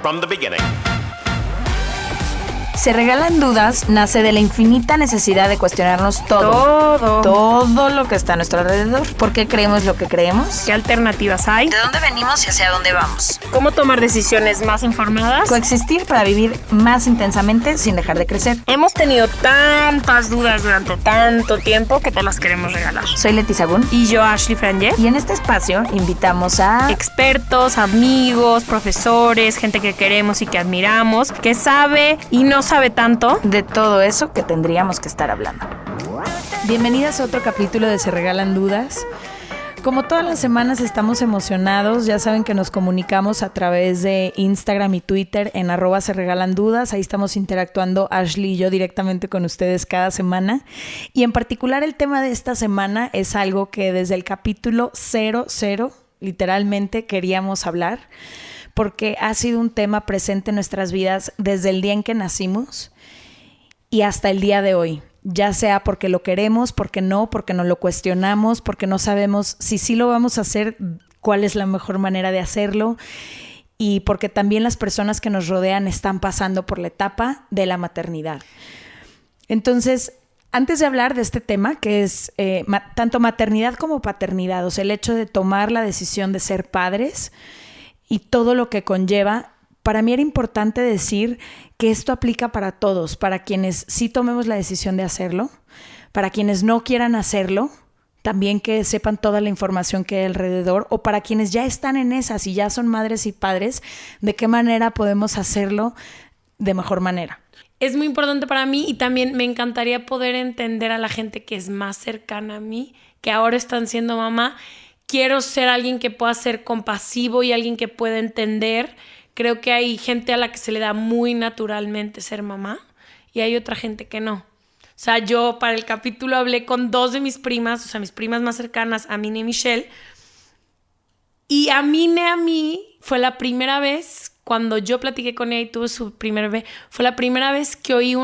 from the beginning. Se regalan dudas nace de la infinita necesidad de cuestionarnos todo lo que está a nuestro alrededor. ¿Por qué creemos lo que creemos? ¿Qué alternativas hay? ¿De dónde venimos y hacia dónde vamos? ¿Cómo tomar decisiones más informadas? Coexistir para vivir más intensamente sin dejar de crecer. Hemos tenido tantas dudas durante tanto tiempo que te las queremos regalar. Soy Leti Sagún. Y yo, Ashley Franje. Y en este espacio invitamos a expertos, amigos, profesores, gente que queremos y que admiramos, que sabe y no sabe tanto de todo eso que tendríamos que estar hablando. Bienvenidas a otro capítulo de Se Regalan Dudas. Como todas las semanas estamos emocionados, ya saben que nos comunicamos a través de Instagram y Twitter en @seregalandudas, ahí estamos interactuando Ashley y yo directamente con ustedes cada semana. Y en particular el tema de esta semana es algo que desde el capítulo 00 literalmente queríamos hablar, porque ha sido un tema presente en nuestras vidas desde el día en que nacimos y hasta el día de hoy. Ya sea porque lo queremos, porque no lo cuestionamos, porque no sabemos si sí lo vamos a hacer, cuál es la mejor manera de hacerlo, y porque también las personas que nos rodean están pasando por la etapa de la maternidad. Entonces, antes de hablar de este tema, que es tanto maternidad como paternidad, o sea, el hecho de tomar la decisión de ser padres y todo lo que conlleva, para mí era importante decir que esto aplica para todos, para quienes sí tomemos la decisión de hacerlo, para quienes no quieran hacerlo, también que sepan toda la información que hay alrededor, o para quienes ya están en esas y ya son madres y padres, de qué manera podemos hacerlo de mejor manera. Es muy importante para mí y también me encantaría poder entender a la gente que es más cercana a mí, que ahora están siendo mamá. Quiero ser alguien que pueda ser compasivo y alguien que pueda entender. Creo que hay gente a la que se le da muy naturalmente ser mamá y hay otra gente que no. O sea, yo para el capítulo hablé con 2 de mis primas, o sea, mis primas más cercanas, Amine y Michelle. Y Amine a mí fue la primera vez, cuando yo platiqué con ella y tuve su primer bebé, fue la primera vez que oí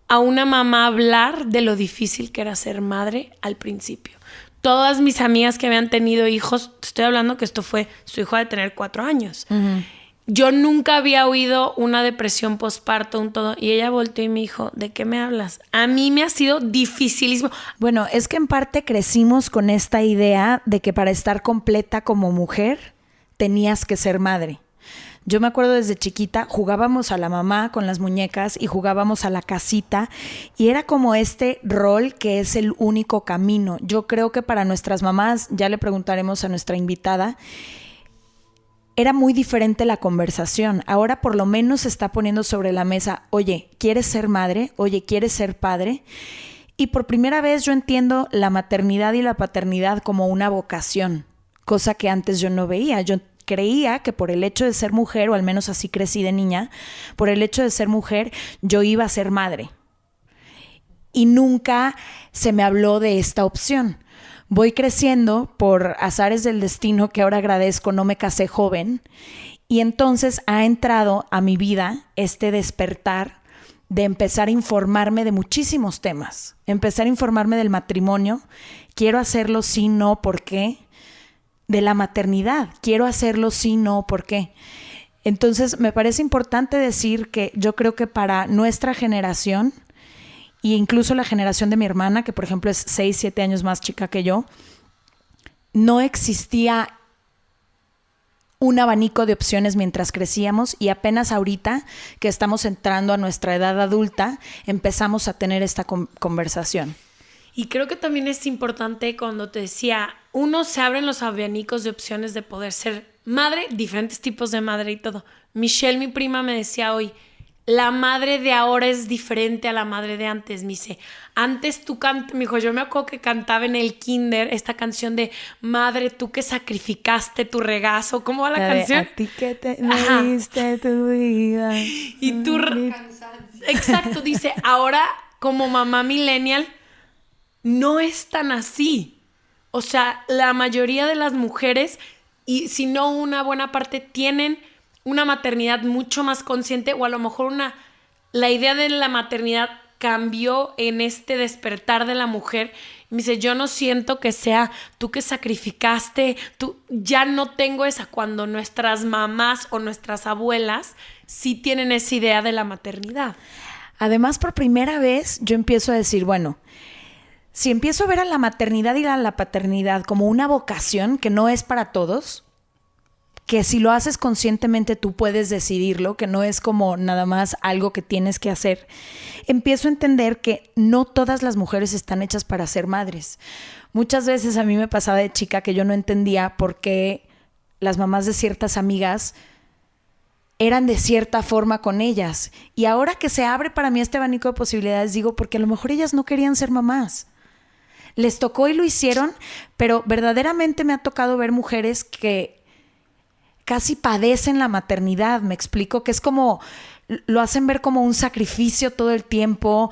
a una mamá hablar de lo difícil que era ser madre al principio. Todas mis amigas que habían tenido hijos, te estoy hablando que esto fue su hijo de tener 4 años. Uh-huh. Yo nunca había oído una depresión postparto, un todo. Y ella volteó y me dijo, ¿de qué me hablas? A mí me ha sido dificilísimo. Bueno, es que en parte crecimos con esta idea de que para estar completa como mujer tenías que ser madre. Yo me acuerdo desde chiquita, jugábamos a la mamá con las muñecas y jugábamos a la casita y era como este rol que es el único camino. Yo creo que para nuestras mamás, ya le preguntaremos a nuestra invitada, era muy diferente la conversación. Ahora por lo menos se está poniendo sobre la mesa, oye, ¿quieres ser madre? Oye, ¿quieres ser padre? Y por primera vez yo entiendo la maternidad y la paternidad como una vocación, cosa que antes yo no veía. Yo creía que por el hecho de ser mujer, o al menos así crecí de niña, por el hecho de ser mujer, yo iba a ser madre. Y nunca se me habló de esta opción. Voy creciendo por azares del destino, que ahora agradezco, no me casé joven, y entonces ha entrado a mi vida este despertar de empezar a informarme de muchísimos temas. Empezar a informarme del matrimonio, quiero hacerlo sí, no, ¿por qué? De la maternidad, quiero hacerlo sí, no, ¿por qué? Entonces me parece importante decir que yo creo que para nuestra generación e incluso la generación de mi hermana, que por ejemplo es 6, 7 años más chica que yo, no existía un abanico de opciones mientras crecíamos y apenas ahorita que estamos entrando a nuestra edad adulta empezamos a tener esta conversación. Y creo que también es importante cuando te decía, uno se abren los abanicos de opciones de poder ser madre, diferentes tipos de madre y todo. Michelle, mi prima, me decía hoy, la madre de ahora es diferente a la madre de antes. Me dice, antes tú cantas, me dijo, yo me acuerdo que cantaba en el kinder esta canción de madre, tú que sacrificaste tu regazo. ¿Cómo va la canción? A ti que te diste tu vida. Y tú... Exacto, dice, ahora como mamá millennial no es tan así. O sea, la mayoría de las mujeres, y si no una buena parte, tienen una maternidad mucho más consciente, o a lo mejor la idea de la maternidad cambió en este despertar de la mujer, Me dice, yo no siento que sea tú que sacrificaste, tú, ya no tengo esa, cuando nuestras mamás o nuestras abuelas sí tienen esa idea de la maternidad. Además, por primera vez yo empiezo a decir, bueno, si empiezo a ver a la maternidad y a la paternidad como una vocación que no es para todos, que si lo haces conscientemente tú puedes decidirlo, que no es como nada más algo que tienes que hacer, empiezo a entender que no todas las mujeres están hechas para ser madres. Muchas veces a mí me pasaba de chica que yo no entendía por qué las mamás de ciertas amigas eran de cierta forma con ellas. Y ahora que se abre para mí este abanico de posibilidades, digo, porque a lo mejor ellas no querían ser mamás. Les tocó y lo hicieron, pero verdaderamente me ha tocado ver mujeres que casi padecen la maternidad, me explico, que es como, lo hacen ver como un sacrificio todo el tiempo,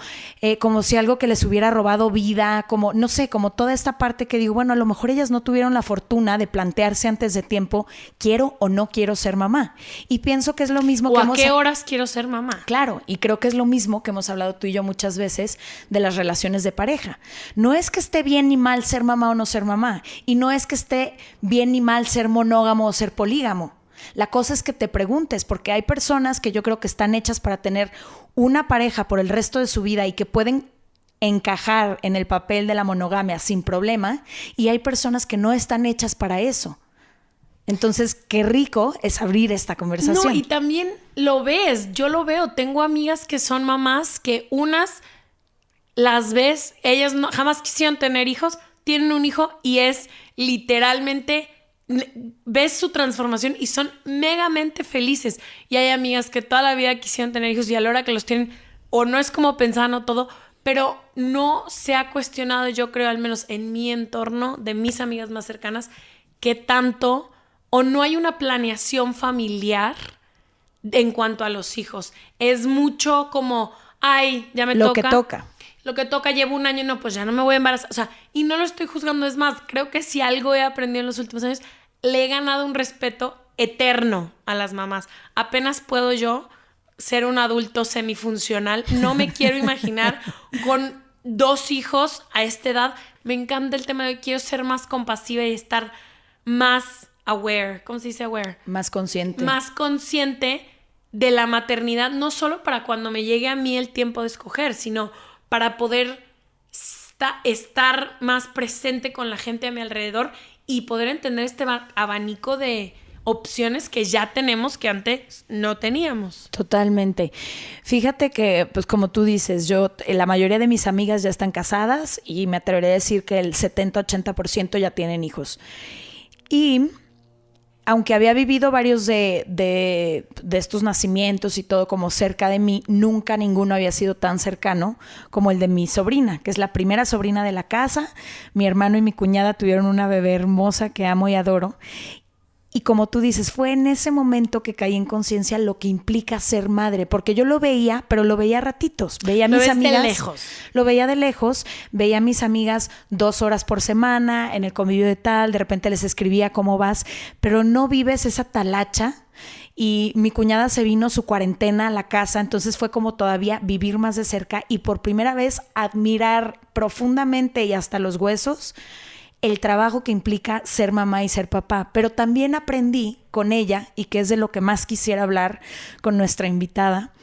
como si algo que les hubiera robado vida, como, no sé, como toda esta parte que digo, bueno, a lo mejor ellas no tuvieron la fortuna de plantearse antes de tiempo, quiero o no quiero ser mamá. Y pienso que es lo mismo que ¿O a qué horas quiero ser mamá? Claro, y creo que es lo mismo que hemos hablado tú y yo muchas veces de las relaciones de pareja. No es que esté bien ni mal ser mamá o no ser mamá, y no es que esté bien ni mal ser monógamo o ser polígamo. La cosa es que te preguntes, porque hay personas que yo creo que están hechas para tener una pareja por el resto de su vida y que pueden encajar en el papel de la monogamia sin problema, y hay personas que no están hechas para eso. Entonces, qué rico es abrir esta conversación. No, y también lo ves, yo lo veo. Tengo amigas que son mamás que unas las ves, ellas no, jamás quisieron tener hijos, tienen un hijo y es literalmente, ves su transformación y son megamente felices. Y hay amigas que toda la vida quisieron tener hijos y a la hora que los tienen, o no es como pensaban o todo, pero no se ha cuestionado, yo creo, al menos en mi entorno, de mis amigas más cercanas, que tanto, o no hay una planeación familiar en cuanto a los hijos. Es mucho como, ay, ya me lo toca. Lo que toca, llevo un año, no, pues ya no me voy a embarazar. O sea, y no lo estoy juzgando, es más, creo que si algo he aprendido en los últimos años, le he ganado un respeto eterno a las mamás. Apenas puedo yo ser un adulto semifuncional. No me quiero imaginar con 2 hijos a esta edad. Me encanta el tema de quiero ser más compasiva y estar más aware. ¿Cómo se dice aware? Más consciente. Más consciente de la maternidad, no solo para cuando me llegue a mí el tiempo de escoger, sino para poder estar más presente con la gente a mi alrededor y poder entender este abanico de opciones que ya tenemos que antes no teníamos. Totalmente. Fíjate que, pues como tú dices, la mayoría de mis amigas ya están casadas y me atrevería a decir que el 70-80% ya tienen hijos. Y aunque había vivido varios de estos nacimientos y todo como cerca de mí, nunca ninguno había sido tan cercano como el de mi sobrina, que es la primera sobrina de la casa. Mi hermano y mi cuñada tuvieron una bebé hermosa que amo y adoro. Y como tú dices, fue en ese momento que caí en conciencia lo que implica ser madre, porque yo lo veía, pero lo veía a ratitos. Veía a mis amigas. De lejos. Lo veía de lejos, veía a mis amigas 2 horas por semana en el convivio de tal, de repente les escribía cómo vas, pero no vives esa talacha. Y mi cuñada se vino su cuarentena a la casa, entonces fue como todavía vivir más de cerca y por primera vez admirar profundamente y hasta los huesos el trabajo que implica ser mamá y ser papá. Pero también aprendí con ella, y que es de lo que más quisiera hablar con nuestra invitada,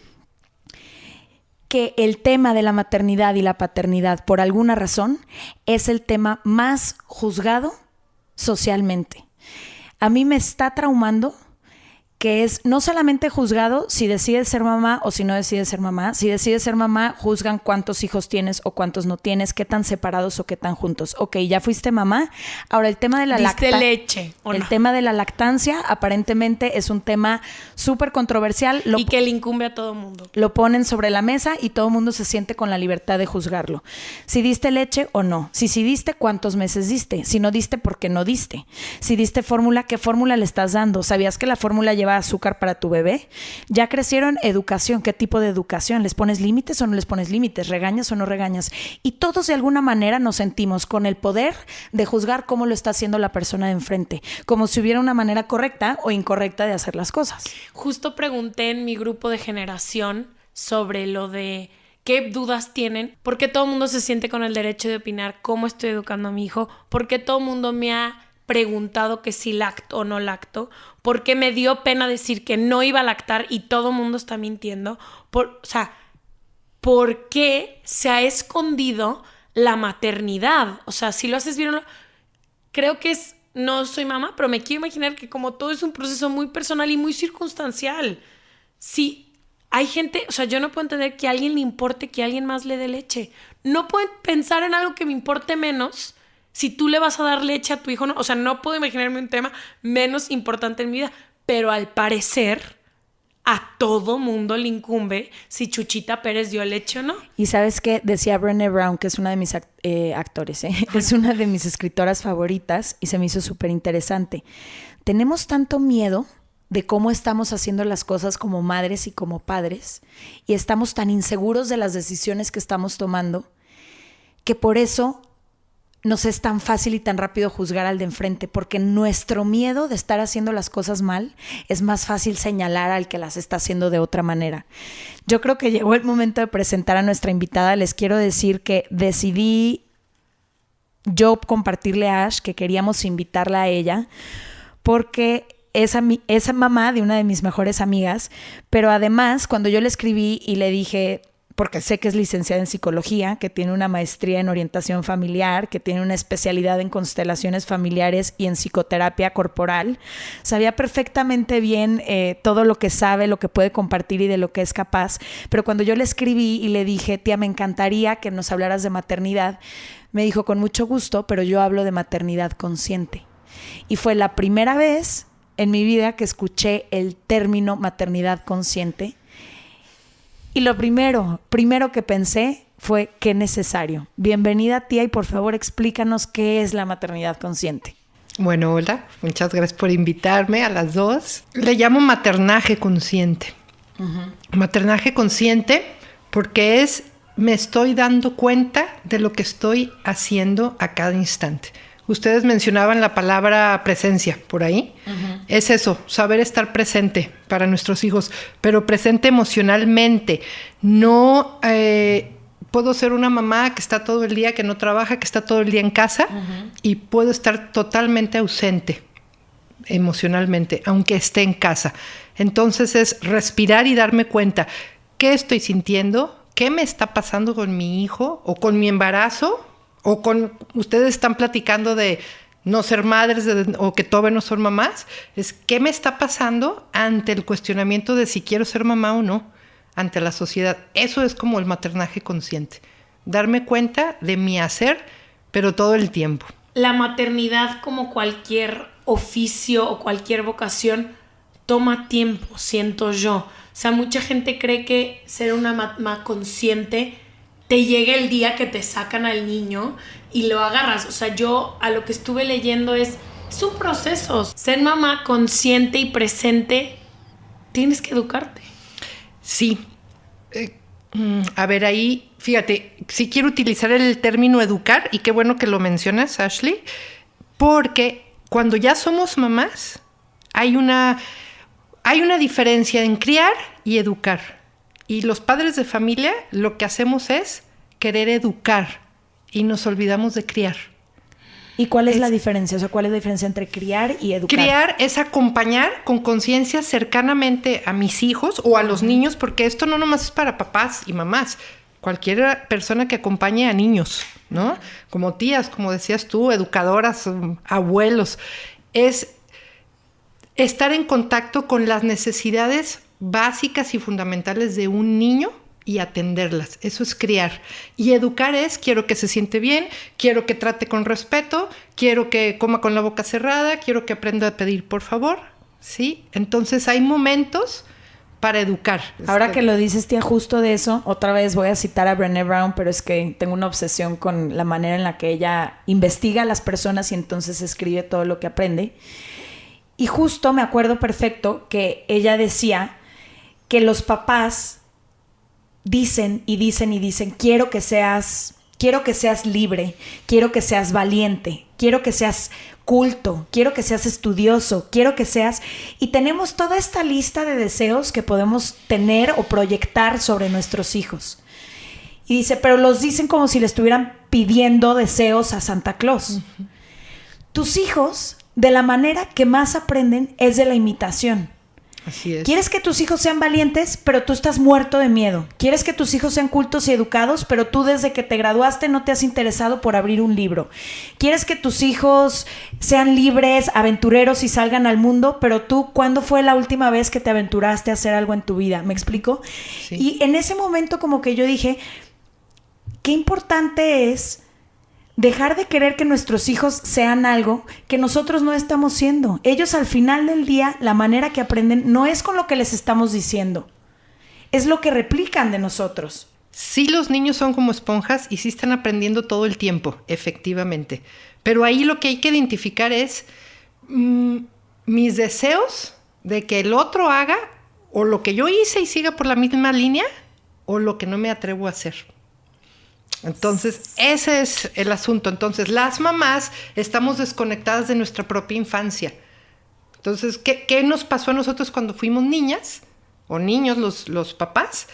que el tema de la maternidad y la paternidad, por alguna razón, es el tema más juzgado socialmente. A mí me está traumando que es no solamente juzgado si decides ser mamá o si no decides ser mamá. Si decides ser mamá, juzgan cuántos hijos tienes o cuántos no tienes, qué tan separados o qué tan juntos. Ok, ya fuiste mamá. Ahora el tema de la lactancia. leche. El tema de la lactancia aparentemente es un tema súper controversial. Y que le incumbe a todo mundo. Lo ponen sobre la mesa y todo el mundo se siente con la libertad de juzgarlo. Si diste leche o no. Si diste, ¿cuántos meses diste? Si no diste, ¿por qué no diste? Si diste fórmula, ¿qué fórmula le estás dando? ¿Sabías que la fórmula lleva azúcar para tu bebé? Ya crecieron, educación. ¿Qué tipo de educación? ¿Les pones límites o no les pones límites? ¿Regañas o no regañas? Y todos de alguna manera nos sentimos con el poder de juzgar cómo lo está haciendo la persona de enfrente, como si hubiera una manera correcta o incorrecta de hacer las cosas. Justo pregunté en mi grupo de generación sobre lo de ¿Qué dudas tienen? ¿Por qué todo el mundo se siente con el derecho de opinar cómo estoy educando a mi hijo? ¿Por qué todo el mundo me ha preguntado que si lacto o no lacto? ¿Por qué me dio pena decir que no iba a lactar y todo el mundo está mintiendo? ¿por qué se ha escondido la maternidad? O sea, si lo haces bien, creo que no soy mamá, pero me quiero imaginar que como todo es un proceso muy personal y muy circunstancial. Sí. Hay gente, o sea, yo no puedo entender que a alguien le importe que alguien más le dé leche. No puedo pensar en algo que me importe menos si tú le vas a dar leche a tu hijo. No, o sea, no puedo imaginarme un tema menos importante en mi vida. Pero al parecer, a todo mundo le incumbe si Chuchita Pérez dio leche o no. Y ¿sabes qué? Decía Brené Brown, que es una de mis actores, es una de mis escritoras favoritas y se me hizo súper interesante. Tenemos tanto miedo de cómo estamos haciendo las cosas como madres y como padres, y estamos tan inseguros de las decisiones que estamos tomando, que por eso nos es tan fácil y tan rápido juzgar al de enfrente, porque nuestro miedo de estar haciendo las cosas mal es más fácil señalar al que las está haciendo de otra manera. Yo creo que llegó el momento de presentar a nuestra invitada. Les quiero decir que decidí yo compartirle a Ash que queríamos invitarla a ella, porque esa mamá de una de mis mejores amigas, pero además cuando yo le escribí y le dije, porque sé que es licenciada en psicología, que tiene una maestría en orientación familiar, que tiene una especialidad en constelaciones familiares y en psicoterapia corporal, sabía perfectamente bien todo lo que sabe, lo que puede compartir y de lo que es capaz. Pero cuando yo le escribí y le dije, tía, me encantaría que nos hablaras de maternidad, me dijo, con mucho gusto, pero yo hablo de maternidad consciente. Y fue la primera vez en mi vida que escuché el término maternidad consciente, y lo primero que pensé fue qué necesario. Bienvenida, tía, y por favor explícanos qué es la maternidad consciente. Bueno, hola, muchas gracias por invitarme a las dos. Le llamo maternaje consciente. Uh-huh. Maternaje consciente porque me estoy dando cuenta de lo que estoy haciendo a cada instante. Ustedes mencionaban la palabra presencia por ahí. Uh-huh. Es eso, saber estar presente para nuestros hijos, pero presente emocionalmente. No puedo ser una mamá que está todo el día, que no trabaja, que está todo el día en casa, uh-huh, y puedo estar totalmente ausente emocionalmente, aunque esté en casa. Entonces es respirar y darme cuenta qué estoy sintiendo, qué me está pasando con mi hijo o con mi embarazo. O ustedes están platicando de no ser madres o que todavía no son mamás. Es qué me está pasando ante el cuestionamiento de si quiero ser mamá o no, ante la sociedad. Eso es como el maternaje consciente. Darme cuenta de mi hacer, pero todo el tiempo. La maternidad, como cualquier oficio o cualquier vocación, toma tiempo, siento yo. O sea, mucha gente cree que ser una mamá consciente te llega el día que te sacan al niño y lo agarras. O sea, yo a lo que estuve leyendo es un proceso. Ser mamá consciente y presente, tienes que educarte. Sí. A ver, ahí, fíjate, sí quiero utilizar el término educar, y qué bueno que lo mencionas, Ashley, porque cuando ya somos mamás, hay una diferencia en criar y educar. Y los padres de familia lo que hacemos es querer educar y nos olvidamos de criar. ¿Y cuál es la diferencia? O sea, ¿cuál es la diferencia entre criar y educar? Criar es acompañar con conciencia cercanamente a mis hijos o a los niños, porque esto no nomás es para papás y mamás. Cualquier persona que acompañe a niños, ¿no? Como tías, como decías tú, educadoras, abuelos. Es estar en contacto con las necesidades básicas y fundamentales de un niño y atenderlas. Eso es criar. Y educar es, quiero que se siente bien, quiero que trate con respeto, quiero que coma con la boca cerrada, quiero que aprenda a pedir por favor, ¿sí? Entonces hay momentos para educar. Ahora que lo dices, tía, justo de eso, otra vez voy a citar a Brené Brown, pero es que tengo una obsesión con la manera en la que ella investiga a las personas y entonces escribe todo lo que aprende. Y justo me acuerdo perfecto que ella decía que los papás dicen, quiero que seas libre, quiero que seas valiente, quiero que seas culto, quiero que seas estudioso, quiero que seas... Y tenemos toda esta lista de deseos que podemos tener o proyectar sobre nuestros hijos. Y dice, pero los dicen como si le estuvieran pidiendo deseos a Santa Claus. Uh-huh. Tus hijos, de la manera que más aprenden es de la imitación. Así es. Quieres que tus hijos sean valientes, pero tú estás muerto de miedo. Quieres que tus hijos sean cultos y educados, pero tú desde que te graduaste no te has interesado por abrir un libro. Quieres que tus hijos sean libres, aventureros y salgan al mundo, pero tú, ¿cuándo fue la última vez que te aventuraste a hacer algo en tu vida? ¿Me explico? Sí. Y en ese momento como que yo dije, qué importante es dejar de querer que nuestros hijos sean algo que nosotros no estamos siendo. Ellos al final del día, la manera que aprenden no es con lo que les estamos diciendo, es lo que replican de nosotros. Sí, los niños son como esponjas y sí están aprendiendo todo el tiempo, efectivamente. Pero ahí lo que hay que identificar es mis deseos de que el otro haga o lo que yo hice y siga por la misma línea o lo que no me atrevo a hacer. Entonces, ese es el asunto. Entonces, las mamás estamos desconectadas de nuestra propia infancia. Entonces, ¿qué nos pasó a nosotros cuando fuimos niñas o niños, los papás?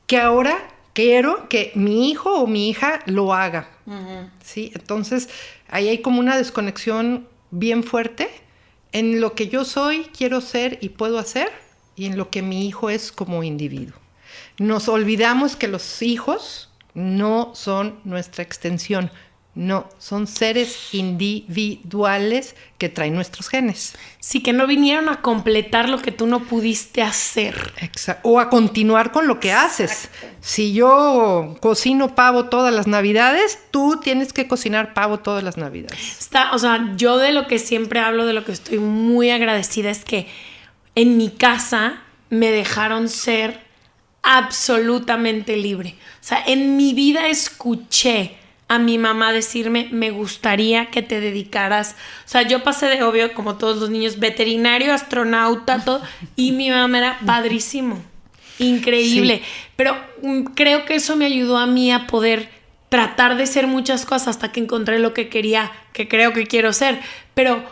Que ahora quiero que mi hijo o mi hija lo haga. Uh-huh. ¿Sí? Entonces, ahí hay como una desconexión bien fuerte en lo que yo soy, quiero ser y puedo hacer y en lo que mi hijo es como individuo. Nos olvidamos que los hijos no son nuestra extensión, no, son seres individuales que traen nuestros genes. Sí, que no vinieron a completar lo que tú no pudiste hacer. Exacto. O a continuar con lo que haces. Si yo cocino pavo todas las navidades, tú tienes que cocinar pavo todas las navidades. Yo de lo que siempre hablo, de lo que estoy muy agradecida es que en mi casa me dejaron ser absolutamente libre. O sea, en mi vida escuché a mi mamá decirme, me gustaría que te dedicaras. O sea, yo pasé de, obvio, como todos los niños, veterinario, astronauta, todo. Y mi mamá era padrísimo. Increíble. Sí. Pero creo que eso me ayudó a mí a poder tratar de ser muchas cosas hasta que encontré lo que quería, que creo que quiero ser. Pero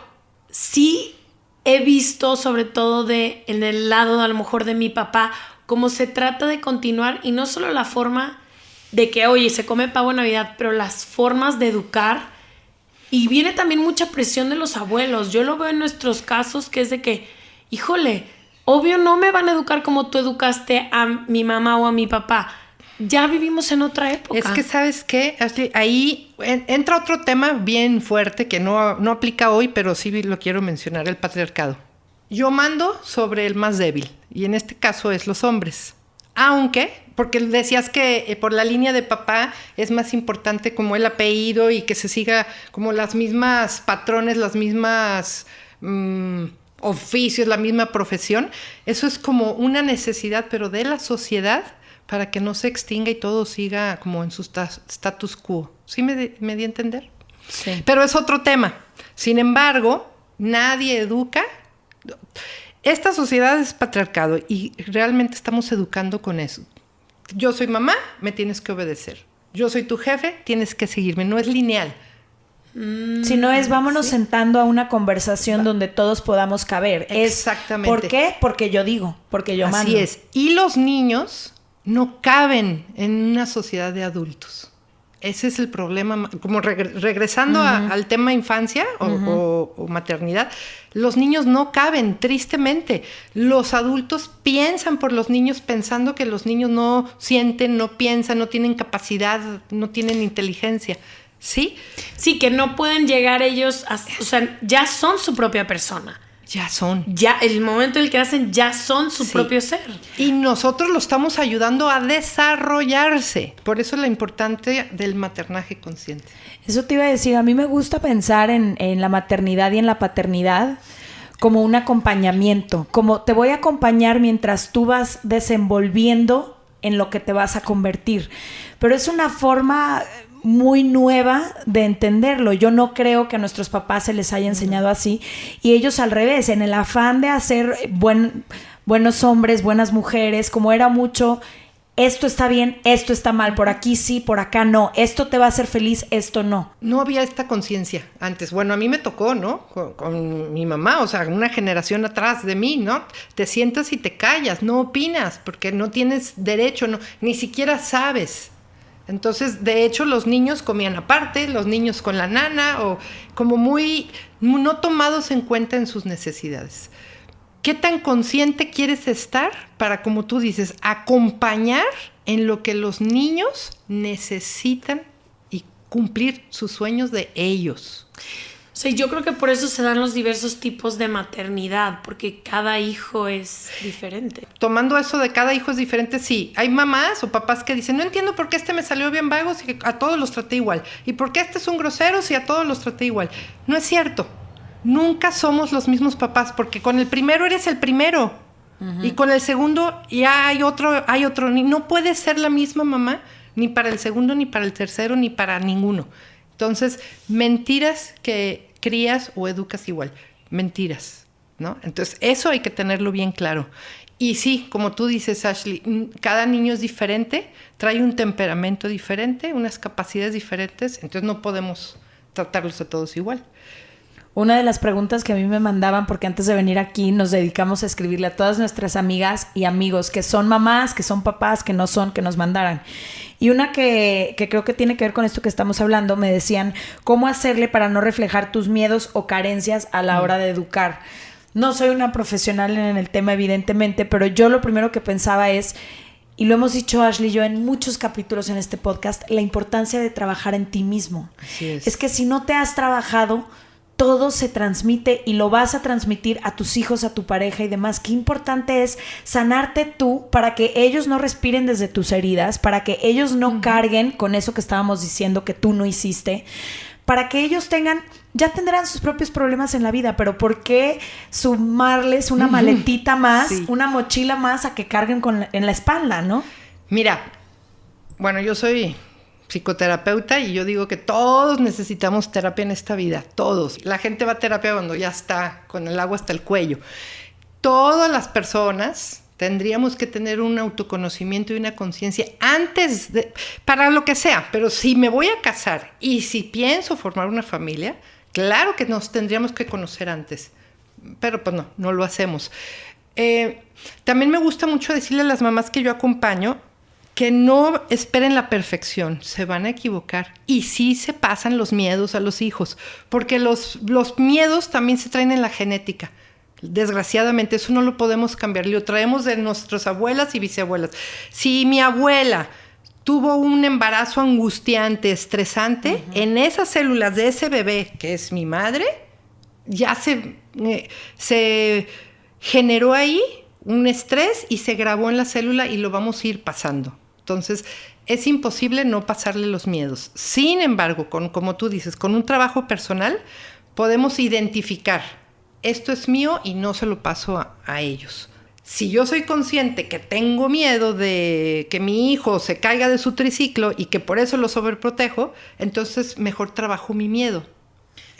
sí he visto, sobre todo en el lado, a lo mejor, de mi papá, cómo se trata de continuar, y no solo la forma de que, oye, se come pavo en Navidad, pero las formas de educar. Y viene también mucha presión de los abuelos. Yo lo veo en nuestros casos, que es de que, híjole, obvio no me van a educar como tú educaste a mi mamá o a mi papá. Ya vivimos en otra época. Es que, ¿sabes qué, Ashley? Ahí entra otro tema bien fuerte que no aplica hoy, pero sí lo quiero mencionar, el patriarcado. Yo mando sobre el más débil, y en este caso es los hombres. Aunque, porque decías que por la línea de papá es más importante como el apellido y que se siga como las mismas patrones, las mismas oficios, la misma profesión. Eso es como una necesidad, pero de la sociedad, para que no se extinga y todo siga como en su status quo. ¿Sí me di a entender? Sí. Pero es otro tema. Sin embargo, nadie educa. Esta sociedad es patriarcado y realmente estamos educando con eso. Yo soy mamá, me tienes que obedecer. Yo soy tu jefe, tienes que seguirme. No es lineal. Si no es, vámonos sentando a una conversación donde todos podamos caber. Exactamente. ¿Por qué? Porque yo digo, porque yo mando. Así es. Y los niños no caben en una sociedad de adultos. Ese es el problema, como regresando al tema infancia o maternidad, los niños no caben, tristemente. Los adultos piensan por los niños pensando que los niños no sienten, no piensan, no tienen capacidad, no tienen inteligencia. ¿Sí? Sí, que no pueden llegar ellos o sea, ya son su propia persona. Ya son. Ya, el momento en el que nacen, ya son su propio ser. Y nosotros lo estamos ayudando a desarrollarse. Por eso es la importancia del maternaje consciente. Eso te iba a decir. A mí me gusta pensar en la maternidad y en la paternidad como un acompañamiento. Como te voy a acompañar mientras tú vas desenvolviendo en lo que te vas a convertir. Pero es una forma muy nueva de entenderlo. Yo no creo que a nuestros papás se les haya enseñado así, y ellos al revés, en el afán de hacer buenos hombres, buenas mujeres, como era mucho, esto está bien, esto está mal, por aquí sí, por acá no, esto te va a hacer feliz, esto no. No había esta conciencia antes. Bueno, a mí me tocó, ¿no? Con mi mamá, o sea, una generación atrás de mí, ¿no? Te sientas y te callas, no opinas, porque no tienes derecho, no, ni siquiera sabes. Entonces, de hecho, los niños comían aparte, los niños con la nana, o como muy no tomados en cuenta en sus necesidades. ¿Qué tan consciente quieres estar para, como tú dices, acompañar en lo que los niños necesitan y cumplir sus sueños de ellos? O sea, yo creo que por eso se dan los diversos tipos de maternidad, porque cada hijo es diferente. Tomando eso de cada hijo es diferente, sí. Hay mamás o papás que dicen, no entiendo por qué este me salió bien vago si a todos los traté igual. ¿Y por qué este es un grosero si a todos los traté igual? No es cierto. Nunca somos los mismos papás, porque con el primero eres el primero. Uh-huh. Y con el segundo ya hay otro. No puede ser la misma mamá, ni para el segundo, ni para el tercero, ni para ninguno. Entonces, mentiras que crías o educas igual. Mentiras, ¿no? Entonces, eso hay que tenerlo bien claro. Y sí, como tú dices, Ashley, cada niño es diferente, trae un temperamento diferente, unas capacidades diferentes, entonces no podemos tratarlos a todos igual. Una de las preguntas que a mí me mandaban, porque antes de venir aquí nos dedicamos a escribirle a todas nuestras amigas y amigos que son mamás, que son papás, que no son, que nos mandaran. Y una que creo que tiene que ver con esto que estamos hablando, me decían, ¿cómo hacerle para no reflejar tus miedos o carencias a la hora de educar? No soy una profesional en el tema, evidentemente, pero yo lo primero que pensaba es, y lo hemos dicho Ashley y yo en muchos capítulos en este podcast, la importancia de trabajar en ti mismo. Así es. Es que si no te has trabajado, todo se transmite y lo vas a transmitir a tus hijos, a tu pareja y demás. Qué importante es sanarte tú para que ellos no respiren desde tus heridas, para que ellos no carguen con eso que estábamos diciendo que tú no hiciste, para que ellos ya tendrán sus propios problemas en la vida, pero ¿por qué sumarles una maletita más, sí, una mochila más a que carguen en la espalda, no? Mira, bueno, yo soy psicoterapeuta y yo digo que todos necesitamos terapia en esta vida, todos. La gente va a terapia cuando ya está con el agua hasta el cuello. Todas las personas tendríamos que tener un autoconocimiento y una conciencia antes de, para lo que sea, pero si me voy a casar y si pienso formar una familia, claro que nos tendríamos que conocer antes, pero pues no lo hacemos. También me gusta mucho decirle a las mamás que yo acompaño que no esperen la perfección, se van a equivocar y sí se pasan los miedos a los hijos, porque los miedos también se traen en la genética. Desgraciadamente, eso no lo podemos cambiar, lo traemos de nuestras abuelas y bisabuelas. Si mi abuela tuvo un embarazo angustiante, estresante, en esas células de ese bebé, que es mi madre, ya se generó ahí un estrés y se grabó en la célula y lo vamos a ir pasando. Entonces, es imposible no pasarle los miedos. Sin embargo, como tú dices, con un trabajo personal, podemos identificar, esto es mío y no se lo paso a ellos. Si yo soy consciente que tengo miedo de que mi hijo se caiga de su triciclo y que por eso lo sobreprotejo, entonces mejor trabajo mi miedo.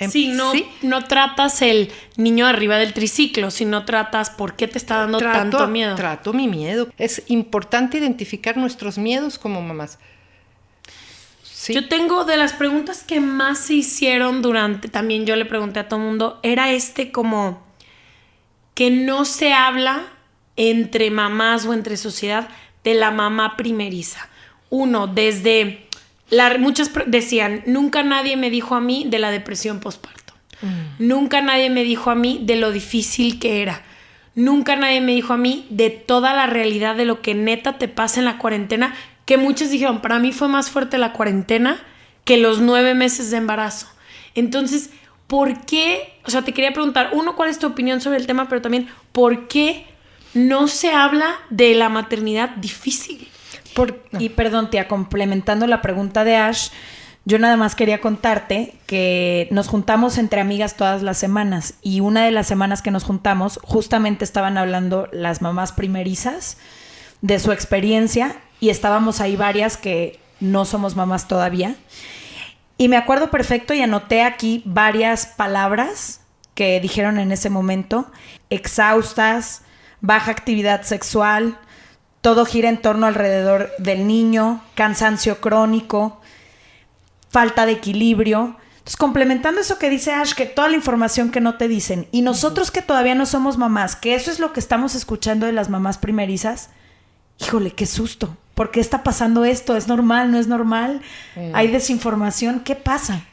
Sí, no tratas el niño arriba del triciclo, sino tratas por qué te está dando tanto miedo. Trato mi miedo. Es importante identificar nuestros miedos como mamás. Sí. Yo tengo de las preguntas que más se hicieron también yo le pregunté a todo el mundo, era como que no se habla entre mamás o entre sociedad de la mamá primeriza. Desde... muchas decían, nunca nadie me dijo a mí de la depresión postparto. Nunca nadie me dijo a mí de lo difícil que era. Nunca nadie me dijo a mí de toda la realidad de lo que neta te pasa en la cuarentena, que muchos dijeron, para mí fue más fuerte la cuarentena que los 9 meses de embarazo. Entonces, ¿por qué? O sea, te quería preguntar, ¿cuál es tu opinión sobre el tema? Pero también, ¿por qué no se habla de la maternidad difícil? Y perdón, tía, complementando la pregunta de Ash, yo nada más quería contarte que nos juntamos entre amigas todas las semanas y una de las semanas que nos juntamos justamente estaban hablando las mamás primerizas de su experiencia y estábamos ahí varias que no somos mamás todavía y me acuerdo perfecto y anoté aquí varias palabras que dijeron en ese momento: exhaustas, baja actividad sexual, todo gira en torno alrededor del niño, cansancio crónico, falta de equilibrio. Entonces, complementando eso que dice Ash, que toda la información que no te dicen, y nosotros que todavía no somos mamás, que eso es lo que estamos escuchando de las mamás primerizas, híjole, qué susto. ¿Por qué está pasando esto? ¿Es normal? ¿No es normal? ¿Hay desinformación? ¿Qué pasa?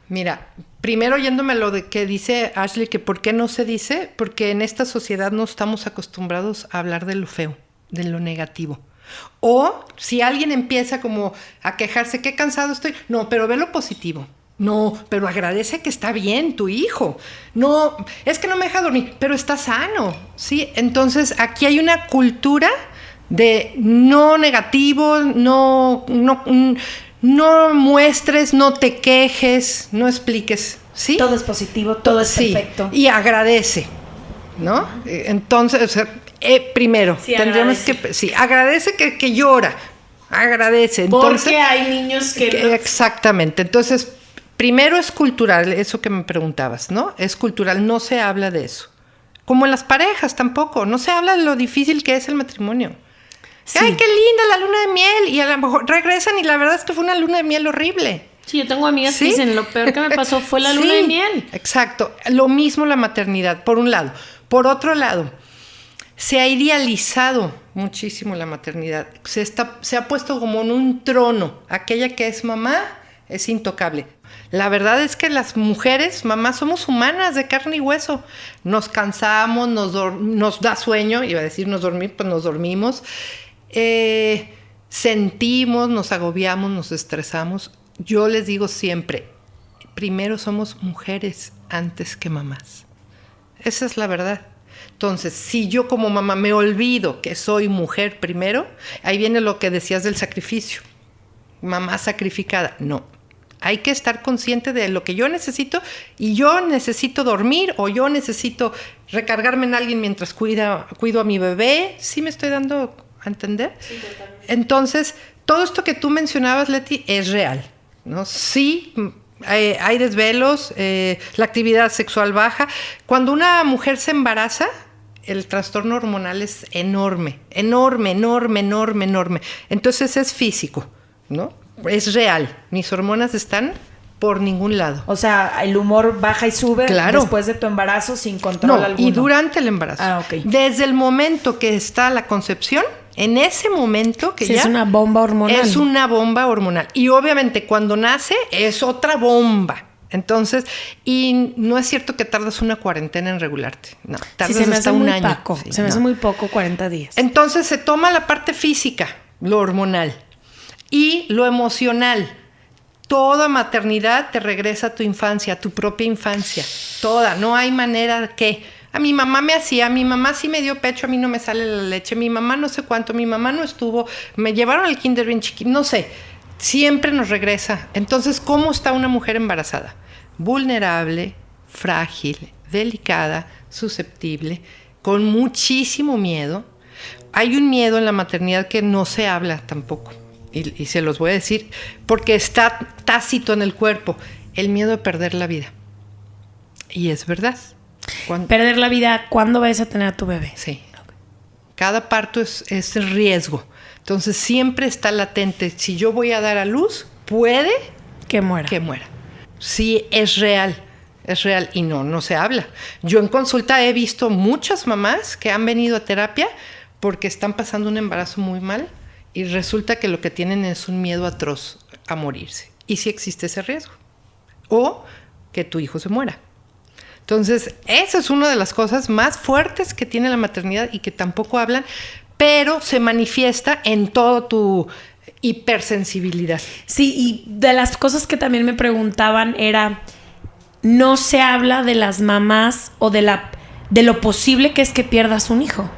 Mira, primero yéndome a lo de que dice Ashley, que por qué no se dice, porque en esta sociedad no estamos acostumbrados a hablar de lo feo, de lo negativo. O si alguien empieza como a quejarse, qué cansado estoy, no, pero ve lo positivo. No, pero agradece que está bien tu hijo. No, es que no me deja dormir, pero está sano, ¿sí? Entonces aquí hay una cultura de no negativo, no muestres, no te quejes, no expliques, ¿sí? Todo es positivo, todo es perfecto. Y agradece, ¿no? Entonces, o sea, primero, Sí, tendríamos que... Sí, agradece que llora, agradece. Entonces, porque hay niños que... Exactamente, entonces, primero es cultural, eso que me preguntabas, ¿no? Es cultural, no se habla de eso. Como en las parejas tampoco, no se habla de lo difícil que es el matrimonio. Sí. Ay, qué linda la luna de miel. Y a lo mejor regresan y la verdad es que fue una luna de miel horrible. Sí, yo tengo amigas que dicen, lo peor que me pasó fue la luna de miel. Exacto. Lo mismo la maternidad, por un lado. Por otro lado, se ha idealizado muchísimo la maternidad. Se ha puesto como en un trono. Aquella que es mamá es intocable. La verdad es que las mujeres, mamás, somos humanas de carne y hueso. Nos cansamos, nos da sueño, iba a decir nos dormir, pues nos dormimos. Sentimos, nos agobiamos, nos estresamos. Yo les digo siempre, primero somos mujeres antes que mamás. Esa es la verdad. Entonces, si yo como mamá me olvido que soy mujer primero, ahí viene lo que decías del sacrificio. Mamá sacrificada. No. Hay que estar consciente de lo que yo necesito y yo necesito dormir o yo necesito recargarme en alguien mientras cuido a mi bebé. ¿Sí me estoy dando a entender? Sí, totalmente. Entonces, todo esto que tú mencionabas, Leti, es real, ¿no? Sí, hay desvelos, la actividad sexual baja. Cuando una mujer se embaraza, el trastorno hormonal es enorme. Entonces es físico, ¿no? Es real. Mis hormonas están por ningún lado. O sea, el humor baja y sube después de tu embarazo sin control alguno. Y durante el embarazo. Ah, ok. Desde el momento que está la concepción, en ese momento que sí, ya... es una bomba hormonal. Es una bomba hormonal. Y obviamente cuando nace es otra bomba. Entonces, y no es cierto que tardas una cuarentena en regularte. No, tardas hasta un año. Se me hace muy poco 40 días. Entonces se toma la parte física, lo hormonal, y lo emocional. Toda maternidad te regresa a tu infancia, a tu propia infancia. Toda. No hay manera que... A mi mamá me hacía, a mi mamá sí me dio pecho, a mí no me sale la leche, mi mamá no sé cuánto, mi mamá no estuvo, me llevaron al kinder bien chiquito, no sé. Siempre nos regresa. Entonces, ¿cómo está una mujer embarazada? Vulnerable, frágil, delicada, susceptible, con muchísimo miedo. Hay un miedo en la maternidad que no se habla tampoco. Y se los voy a decir porque está tácito en el cuerpo. El miedo de perder la vida. Y es verdad. Perder la vida, ¿cuándo vas a tener a tu bebé? Sí. Cada parto es riesgo. Entonces siempre está latente. Si yo voy a dar a luz, puede que muera. Sí, es real y no se habla. Yo en consulta he visto muchas mamás que han venido a terapia porque están pasando un embarazo muy mal y resulta que lo que tienen es un miedo atroz a morirse. Y sí existe ese riesgo. O que tu hijo se muera. Entonces, esa es una de las cosas más fuertes que tiene la maternidad y que tampoco hablan, pero se manifiesta en toda tu hipersensibilidad. Sí, y de las cosas que también me preguntaban era, no se habla de las mamás o de lo posible que es que pierdas un hijo.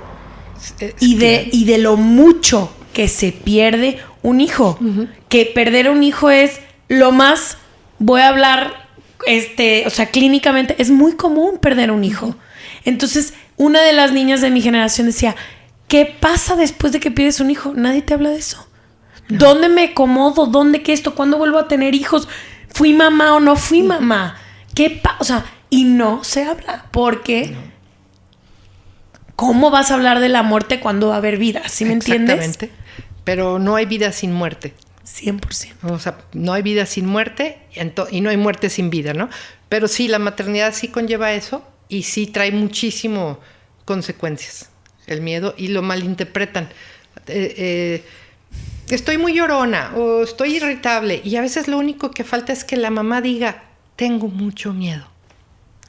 Y de lo mucho que se pierde un hijo. Uh-huh. Que perder un hijo es lo más, voy a hablar, o sea, clínicamente, es muy común perder un hijo. Uh-huh. Entonces, una de las niñas de mi generación decía, ¿qué pasa después de que pierdes un hijo? Nadie te habla de eso. No. ¿Dónde me acomodo? ¿Dónde qué esto? ¿Cuándo vuelvo a tener hijos? ¿Fui mamá o no fui mamá? O sea, y no se habla. Porque ¿cómo vas a hablar de la muerte cuando va a haber vida? ¿Sí me entiendes? Exactamente. Pero no hay vida sin muerte. 100%. O sea, no hay vida sin muerte y no hay muerte sin vida, ¿no? Pero sí, la maternidad sí conlleva eso y sí trae muchísimo consecuencias. El miedo y lo malinterpretan. estoy muy llorona o estoy irritable, y a veces lo único que falta es que la mamá diga, tengo mucho miedo.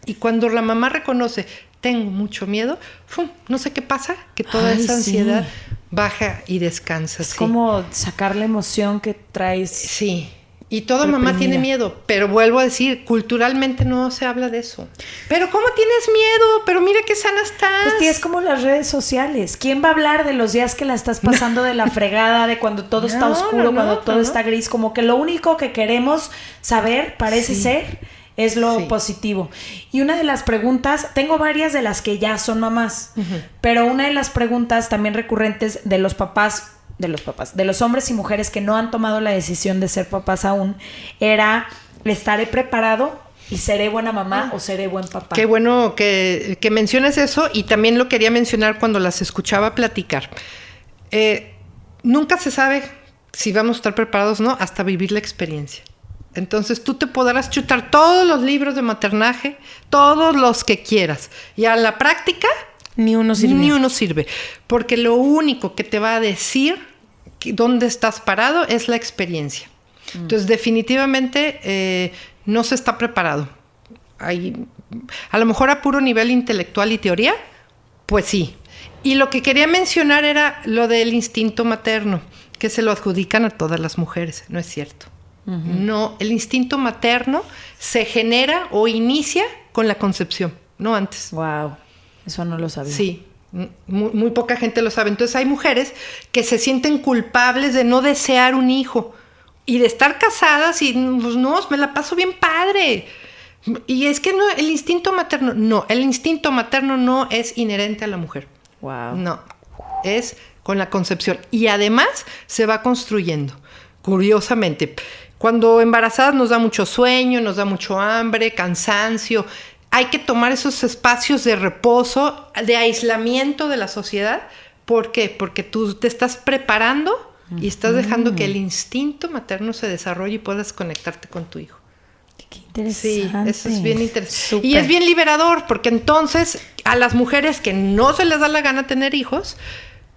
Y cuando la mamá reconoce, tengo mucho miedo, ¡fum! No sé qué pasa, que toda esa ansiedad baja y descansa. Es como sacar la emoción que traes. Sí. Y toda mamá tiene miedo, pero vuelvo a decir, culturalmente no se habla de eso. Pero ¿cómo tienes miedo? Pero mira qué sana estás. Pues tía, es como las redes sociales. ¿Quién va a hablar de los días que la estás pasando de la fregada, de cuando todo está oscuro, cuando todo está gris? Como que lo único que queremos saber, parece ser, es lo positivo. Y una de las preguntas, tengo varias de las que ya son mamás, pero una de las preguntas también recurrentes de los papás, de los hombres y mujeres que no han tomado la decisión de ser papás aún, era, ¿estaré preparado y seré buena mamá o seré buen papá? Qué bueno que menciones eso, y también lo quería mencionar cuando las escuchaba platicar. Nunca se sabe si vamos a estar preparados o no hasta vivir la experiencia. Entonces tú te podrás chutar todos los libros de maternaje, todos los que quieras, y a la práctica ni uno sirve, porque lo único que te va a decir dónde estás parado es la experiencia. Entonces definitivamente no se está preparado. A lo mejor a puro nivel intelectual y teoría, pues sí. Y lo que quería mencionar era lo del instinto materno, que se lo adjudican a todas las mujeres. No es cierto. No, el instinto materno se genera o inicia con la concepción, no antes. Wow. Eso no lo sabía. Sí, muy poca gente lo sabe. Entonces hay mujeres que se sienten culpables de no desear un hijo y de estar casadas y pues no, me la paso bien padre. Y es que no, el instinto materno no es inherente a la mujer. Wow. No, es con la concepción. Y además se va construyendo, curiosamente. Cuando embarazadas nos da mucho sueño, nos da mucho hambre, cansancio. Hay que tomar esos espacios de reposo, de aislamiento de la sociedad. ¿Por qué? Porque tú te estás preparando y estás dejando que el instinto materno se desarrolle y puedas conectarte con tu hijo. Qué interesante. Sí, eso es bien interesante. Súper. Y es bien liberador, porque entonces a las mujeres que no se les da la gana tener hijos,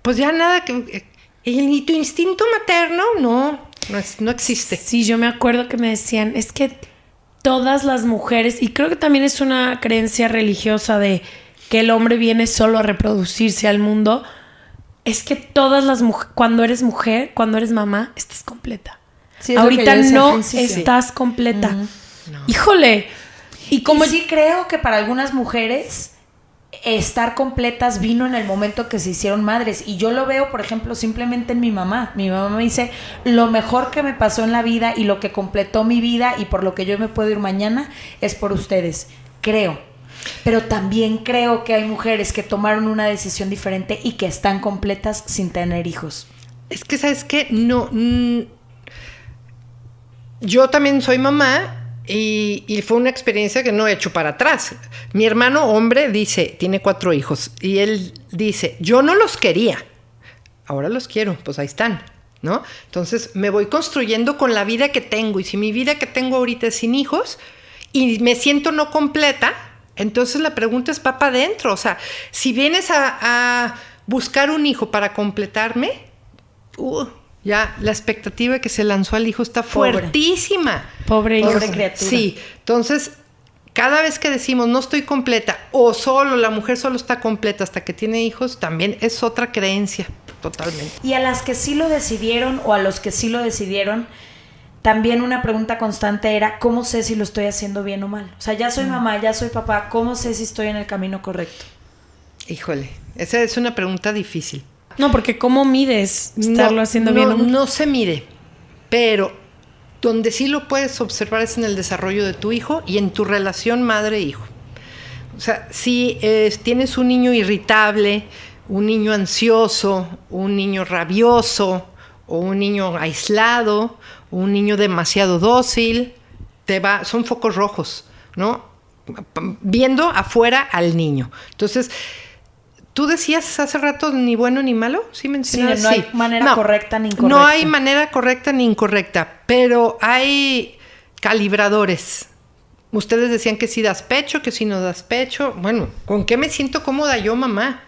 pues ya nada que... ¿Y tu instinto materno? No existe. Sí, yo me acuerdo que me decían, es que todas las mujeres, y creo que también es una creencia religiosa de que el hombre viene solo a reproducirse al mundo, es que todas las mujeres, cuando eres mujer, cuando eres mamá, estás completa. Sí, ahorita no estás completa. No. Híjole. Y sí creo que para algunas mujeres estar completas vino en el momento que se hicieron madres. Y yo lo veo, por ejemplo, simplemente en mi mamá. Mi mamá me dice, lo mejor que me pasó en la vida y lo que completó mi vida y por lo que yo me puedo ir mañana es por ustedes. Creo. Pero también creo que hay mujeres que tomaron una decisión diferente y que están completas sin tener hijos. Es que, ¿sabes qué? No. Yo también soy mamá. Y fue una experiencia que no he hecho para atrás. Mi hermano hombre dice, tiene 4 hijos, y él dice, yo no los quería, ahora los quiero, pues ahí están, ¿no? Entonces me voy construyendo con la vida que tengo, y si mi vida que tengo ahorita es sin hijos, y me siento no completa, entonces la pregunta es va para adentro. O sea, si vienes a buscar un hijo para completarme, ya la expectativa que se lanzó al hijo está fuertísima. Pobre criatura. Sí, entonces cada vez que decimos no estoy completa o solo la mujer solo está completa hasta que tiene hijos, también es otra creencia totalmente. Y a las que sí lo decidieron o a los que sí lo decidieron, también una pregunta constante era, ¿cómo sé si lo estoy haciendo bien o mal? O sea, ya soy mamá, ya soy papá, ¿cómo sé si estoy en el camino correcto? Híjole, esa es una pregunta difícil. No, porque ¿cómo mides estarlo haciendo bien o mal? No se mide, pero donde sí lo puedes observar es en el desarrollo de tu hijo y en tu relación madre-hijo. O sea, si tienes un niño irritable, un niño ansioso, un niño rabioso, o un niño aislado, un niño demasiado dócil, son focos rojos, ¿no? Viendo afuera al niño. Entonces, tú decías hace rato ni bueno ni malo, ¿sí mencionabas? Sí, no hay manera correcta ni incorrecta. No hay manera correcta ni incorrecta, pero hay calibradores. Ustedes decían que si das pecho, que si no das pecho. Bueno, ¿con qué me siento cómoda yo, mamá?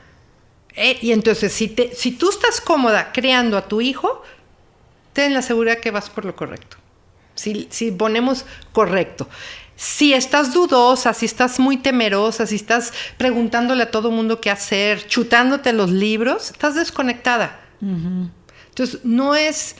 Y entonces, si tú estás cómoda criando a tu hijo, ten la seguridad que vas por lo correcto. Si ponemos correcto. Si estás dudosa, si estás muy temerosa, si estás preguntándole a todo mundo qué hacer, chutándote los libros, estás desconectada. Uh-huh. Entonces, no es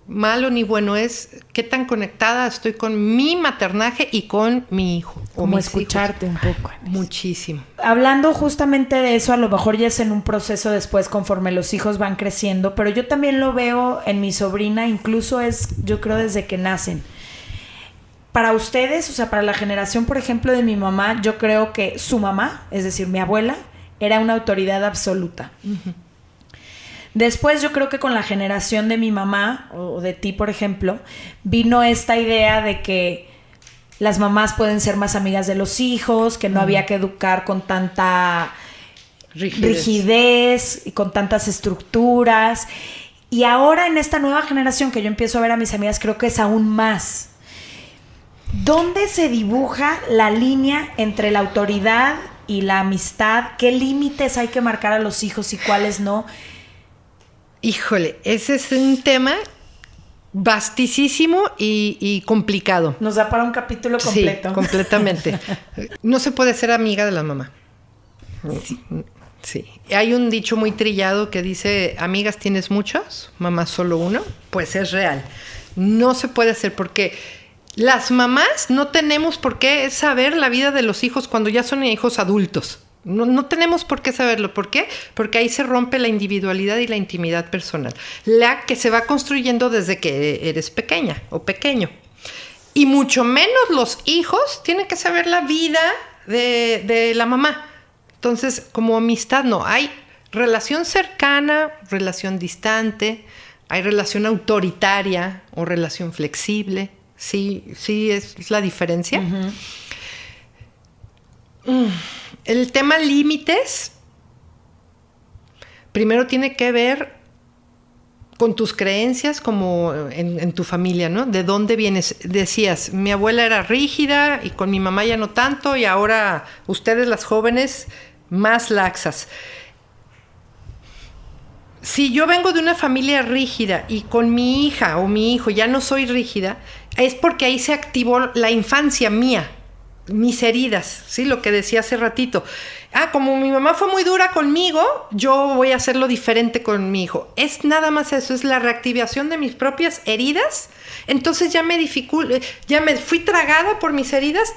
malo ni bueno, es qué tan conectada estoy con mi maternaje y con mi hijo. Como escucharte hijos. Un poco. Muchísimo. Hablando justamente de eso, a lo mejor ya es en un proceso después conforme los hijos van creciendo, pero yo también lo veo en mi sobrina, incluso yo creo desde que nacen. Para ustedes, o sea, para la generación, por ejemplo, de mi mamá, yo creo que su mamá, es decir, mi abuela, era una autoridad absoluta. Uh-huh. Después yo creo que con la generación de mi mamá, o de ti, por ejemplo, vino esta idea de que las mamás pueden ser más amigas de los hijos, que no había que educar con tanta rigidez y con tantas estructuras. Y ahora en esta nueva generación que yo empiezo a ver a mis amigas, creo que es aún más. ¿Dónde se dibuja la línea entre la autoridad y la amistad? ¿Qué límites hay que marcar a los hijos y cuáles no? Híjole, ese es un tema vastísimo y complicado. Nos da para un capítulo completo. Sí, completamente. No se puede ser amiga de la mamá. Sí. Hay un dicho muy trillado que dice, amigas tienes muchas, mamá solo uno. Pues es real. No se puede hacer porque las mamás no tenemos por qué saber la vida de los hijos cuando ya son hijos adultos. No tenemos por qué saberlo. ¿Por qué? Porque ahí se rompe la individualidad y la intimidad personal. La que se va construyendo desde que eres pequeña o pequeño. Y mucho menos los hijos tienen que saber la vida de la mamá. Entonces, como amistad no. Hay relación cercana, relación distante, hay relación autoritaria o relación flexible. Sí, es la diferencia. Uh-huh. El tema límites, primero tiene que ver con tus creencias como en tu familia, ¿no? ¿De dónde vienes? Decías, mi abuela era rígida y con mi mamá ya no tanto y ahora ustedes las jóvenes más laxas. Si yo vengo de una familia rígida y con mi hija o mi hijo ya no soy rígida, es porque ahí se activó la infancia mía. Mis heridas, ¿sí? Lo que decía hace ratito. Como mi mamá fue muy dura conmigo, yo voy a hacerlo diferente con mi hijo. Es nada más eso, es la reactivación de mis propias heridas. Entonces ya me fui tragada por mis heridas,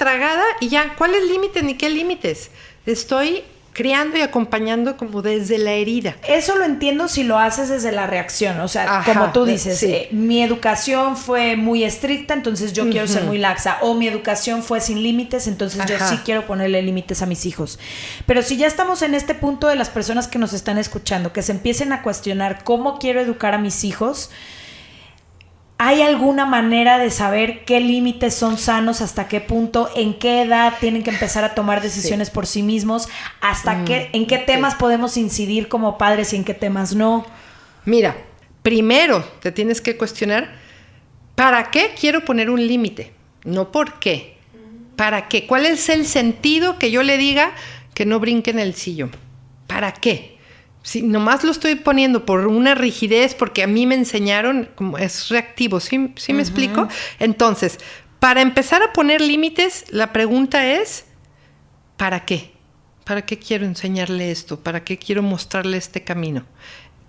y ya, ¿cuáles límites ni qué límites? Estoy criando y acompañando como desde la herida. Eso lo entiendo si lo haces desde la reacción, o sea, como tú dices, sí. Mi educación fue muy estricta, entonces yo quiero ser muy laxa, o mi educación fue sin límites, entonces yo sí quiero ponerle límites a mis hijos. Pero si ya estamos en este punto de las personas que nos están escuchando, que se empiecen a cuestionar cómo quiero educar a mis hijos, ¿hay alguna manera de saber qué límites son sanos, hasta qué punto, en qué edad tienen que empezar a tomar decisiones por sí mismos, en qué temas podemos incidir como padres y en qué temas no? Mira, primero te tienes que cuestionar, ¿para qué quiero poner un límite? No por qué. ¿Para qué? ¿Cuál es el sentido que yo le diga que no brinque en el sillón? ¿Para qué? Si nomás lo estoy poniendo por una rigidez, porque a mí me enseñaron, como es reactivo, ¿sí me explico? Entonces, para empezar a poner límites, la pregunta es, ¿para qué? ¿Para qué quiero enseñarle esto? ¿Para qué quiero mostrarle este camino?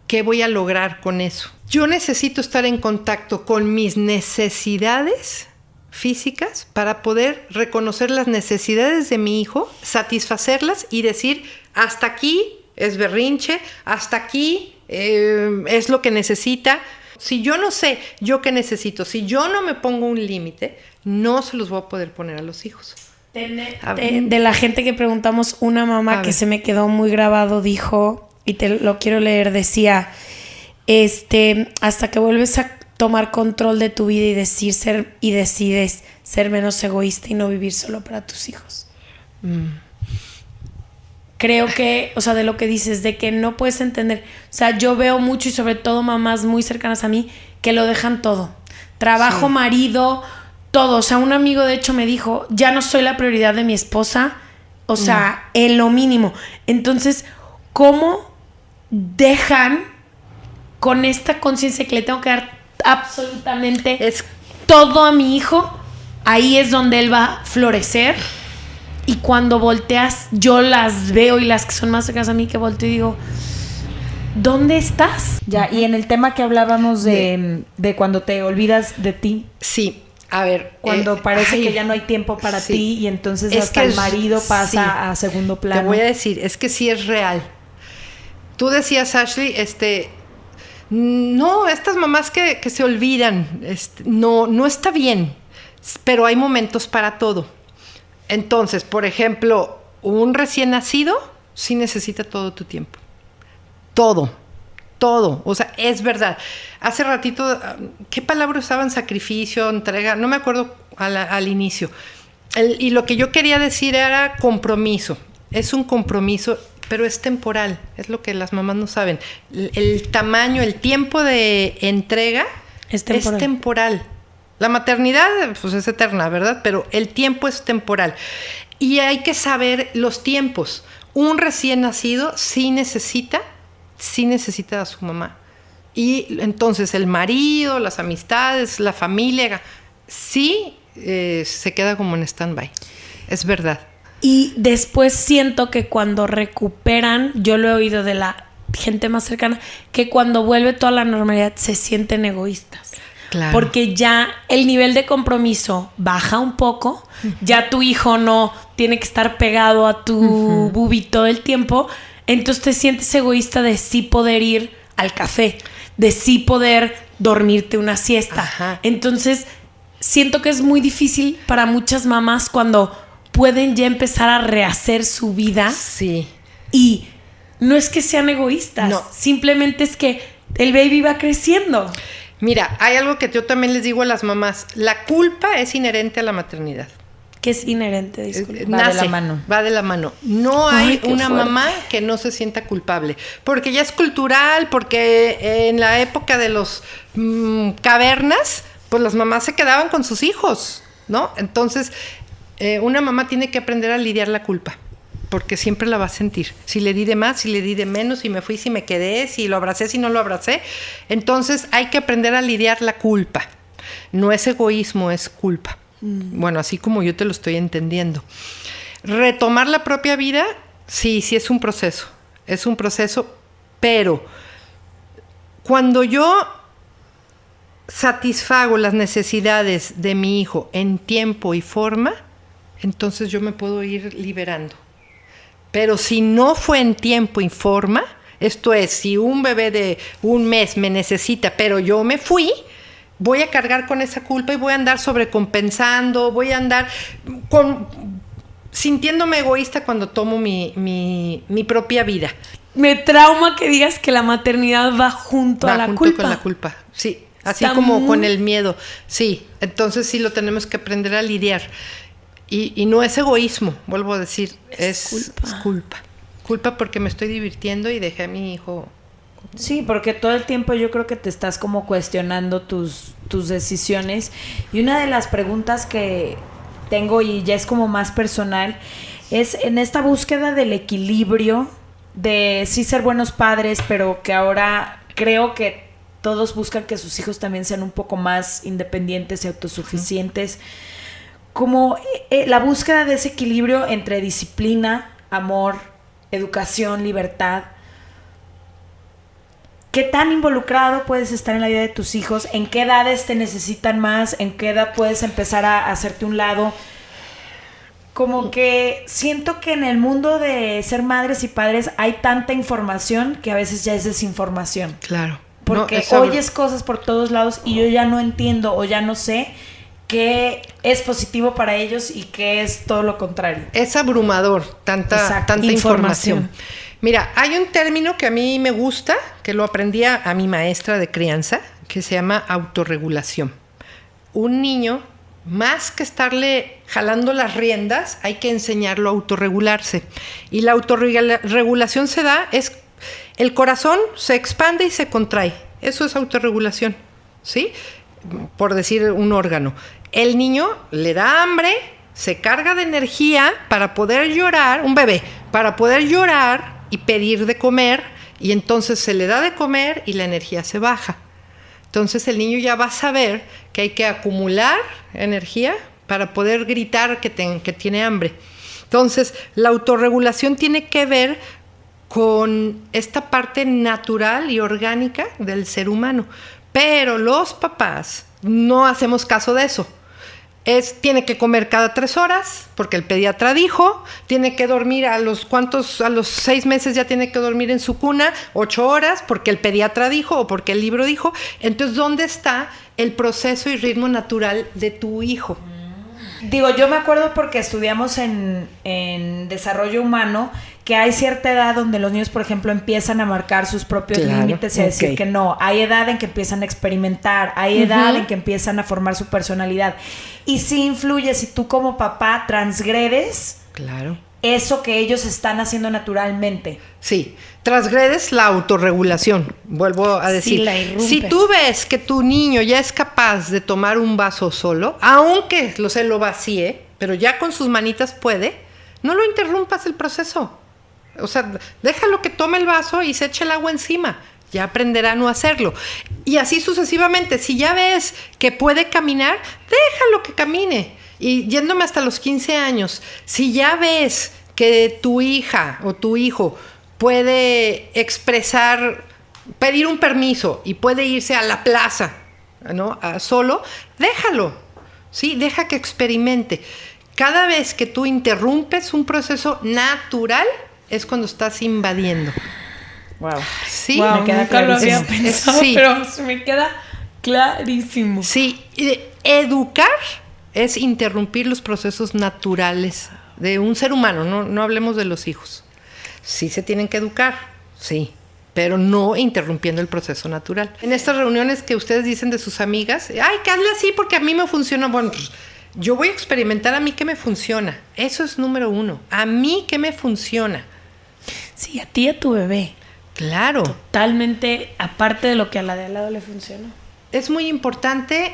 ¿Qué voy a lograr con eso? Yo necesito estar en contacto con mis necesidades físicas para poder reconocer las necesidades de mi hijo, satisfacerlas y decir, hasta aquí es berrinche, hasta aquí es lo que necesita. Si yo no sé yo qué necesito, si yo no me pongo un límite, no se los voy a poder poner a los hijos. De la gente que preguntamos, una mamá que se me quedó muy grabado dijo, y te lo quiero leer, decía, hasta que vuelves a tomar control de tu vida y decides ser menos egoísta y no vivir solo para tus hijos. Creo que, o sea, de lo que dices, de que no puedes entender. O sea, yo veo mucho y sobre todo mamás muy cercanas a mí que lo dejan todo. Trabajo, marido, todo. O sea, un amigo de hecho me dijo, ya no soy la prioridad de mi esposa. O sea, en lo mínimo. Entonces, ¿cómo dejan con esta conciencia que le tengo que dar absolutamente todo a mi hijo, ahí es donde él va a florecer. Y cuando volteas, yo las veo, y las que son más cercanas a mí, que volteo y digo, ¿dónde estás? Ya, y en el tema que hablábamos de cuando te olvidas de ti. Sí, a ver. Cuando parece que ya no hay tiempo para ti, y entonces hasta el marido pasa a segundo plano. Te voy a decir, es que sí es real. Tú decías, Ashley, no, estas mamás que se olvidan, no está bien, pero hay momentos para todo. Entonces, por ejemplo, un recién nacido sí necesita todo tu tiempo. Todo. O sea, es verdad. Hace ratito, ¿qué palabra usaban? Sacrificio, entrega, no me acuerdo al inicio. Y lo que yo quería decir era compromiso. Es un compromiso, pero es temporal. Es lo que las mamás no saben. El tamaño, el tiempo de entrega es temporal. La maternidad, pues es eterna, ¿verdad? Pero el tiempo es temporal. Y hay que saber los tiempos. Un recién nacido sí necesita a su mamá. Y entonces el marido, las amistades, la familia, sí se queda como en stand-by. Es verdad. Y después siento que cuando recuperan, yo lo he oído de la gente más cercana, que cuando vuelve toda la normalidad se sienten egoístas. Claro. Porque ya el nivel de compromiso baja un poco, ya tu hijo no tiene que estar pegado a tu bubi todo el tiempo, entonces te sientes egoísta de sí poder ir al café, de sí poder dormirte una siesta. Ajá. Entonces siento que es muy difícil para muchas mamás cuando pueden ya empezar a rehacer su vida. Sí. Y no es que sean egoístas, no. Simplemente es que el baby va creciendo. Mira, hay algo que yo también les digo a las mamás. La culpa es inherente a la maternidad. ¿Qué es inherente? Disculpa. Va de la mano. Va de la mano. No hay una mamá que no se sienta culpable. Porque ya es cultural, porque en la época de los cavernas, pues las mamás se quedaban con sus hijos, ¿no? Entonces, una mamá tiene que aprender a lidiar la culpa. Porque siempre la va a sentir. Si le di de más, si le di de menos, si me fui, si me quedé, si lo abracé, si no lo abracé. Entonces hay que aprender a lidiar la culpa. No es egoísmo, es culpa. Bueno, así como yo te lo estoy entendiendo. Retomar la propia vida, sí es un proceso. Es un proceso, pero cuando yo satisfago las necesidades de mi hijo en tiempo y forma, entonces yo me puedo ir liberando. Pero si no fue en tiempo y forma, esto es, si un bebé de un mes me necesita, pero yo me fui, voy a cargar con esa culpa y voy a andar sobrecompensando, voy a andar sintiéndome egoísta cuando tomo mi propia vida. Me trauma que digas que la maternidad va junto a la culpa. Va junto con la culpa, sí. Así como con el miedo, sí. Entonces sí lo tenemos que aprender a lidiar. Y no es egoísmo, vuelvo a decir, es culpa. Culpa porque me estoy divirtiendo y dejé a mi hijo. Sí, porque todo el tiempo yo creo que te estás como cuestionando tus decisiones. Y una de las preguntas que tengo, y ya es como más personal, es en esta búsqueda del equilibrio, de sí ser buenos padres, pero que ahora creo que todos buscan que sus hijos también sean un poco más independientes y autosuficientes. Como la búsqueda de ese equilibrio entre disciplina, amor, educación, libertad. ¿Qué tan involucrado puedes estar en la vida de tus hijos? ¿En qué edades te necesitan más? ¿En qué edad puedes empezar a hacerte un lado? Como que siento que en el mundo de ser madres y padres hay tanta información que a veces ya es desinformación. Claro. Porque oyes cosas por todos lados y yo ya no entiendo o ya no sé qué es positivo para ellos y qué es todo lo contrario. Es abrumador tanta información. Mira, hay un término que a mí me gusta, que lo aprendí a mi maestra de crianza, que se llama autorregulación. Un niño, más que estarle jalando las riendas, hay que enseñarlo a autorregularse. Y la autorregulación se da, el corazón se expande y se contrae. Eso es autorregulación, ¿sí? Por decir un órgano. El niño le da hambre, se carga de energía para poder llorar, un bebé, para poder llorar y pedir de comer, y entonces se le da de comer y la energía se baja. Entonces el niño ya va a saber que hay que acumular energía para poder gritar que tiene hambre. Entonces la autorregulación tiene que ver con esta parte natural y orgánica del ser humano. Pero los papás no hacemos caso de eso. Tiene que comer cada 3 horas, porque el pediatra dijo, tiene que dormir a los 6 meses ya tiene que dormir en su cuna, 8 horas, porque el pediatra dijo o porque el libro dijo. Entonces, ¿dónde está el proceso y ritmo natural de tu hijo? Digo, yo me acuerdo porque estudiamos en desarrollo humano que hay cierta edad donde los niños, por ejemplo, empiezan a marcar sus propios límites y a decir que no. Hay edad en que empiezan a experimentar, hay edad en que empiezan a formar su personalidad. Y sí influye si tú como papá transgredes eso que ellos están haciendo naturalmente. Sí, transgredes la autorregulación, vuelvo a decir. Sí, la irrumpes. Si tú ves que tu niño ya es capaz de tomar un vaso solo, aunque se lo vacíe, pero ya con sus manitas puede, no lo interrumpas el proceso. O sea, déjalo que tome el vaso y se eche el agua encima. Ya aprenderá a no hacerlo. Y así sucesivamente. Si ya ves que puede caminar, déjalo que camine. Y yéndome hasta los 15 años, si ya ves que tu hija o tu hijo puede pedir un permiso y puede irse a la plaza, ¿no? Solo, déjalo. Sí, deja que experimente. Cada vez que tú interrumpes un proceso natural, es cuando estás invadiendo. Wow. Sí, Wow, me queda nunca lo había clarísimo. pensado, Sí. pero se me queda clarísimo. Sí, educar es interrumpir los procesos naturales de un ser humano, no hablemos de los hijos. Sí se tienen que educar, sí, pero no interrumpiendo el proceso natural. En estas reuniones que ustedes dicen de sus amigas, ay, que hazle así porque a mí me funciona. Bueno, pues, yo voy a experimentar a mí qué me funciona. Eso es número 1. A mí qué me funciona. Sí, a ti y a tu bebé. Claro. Totalmente aparte de lo que a la de al lado le funciona. Es muy importante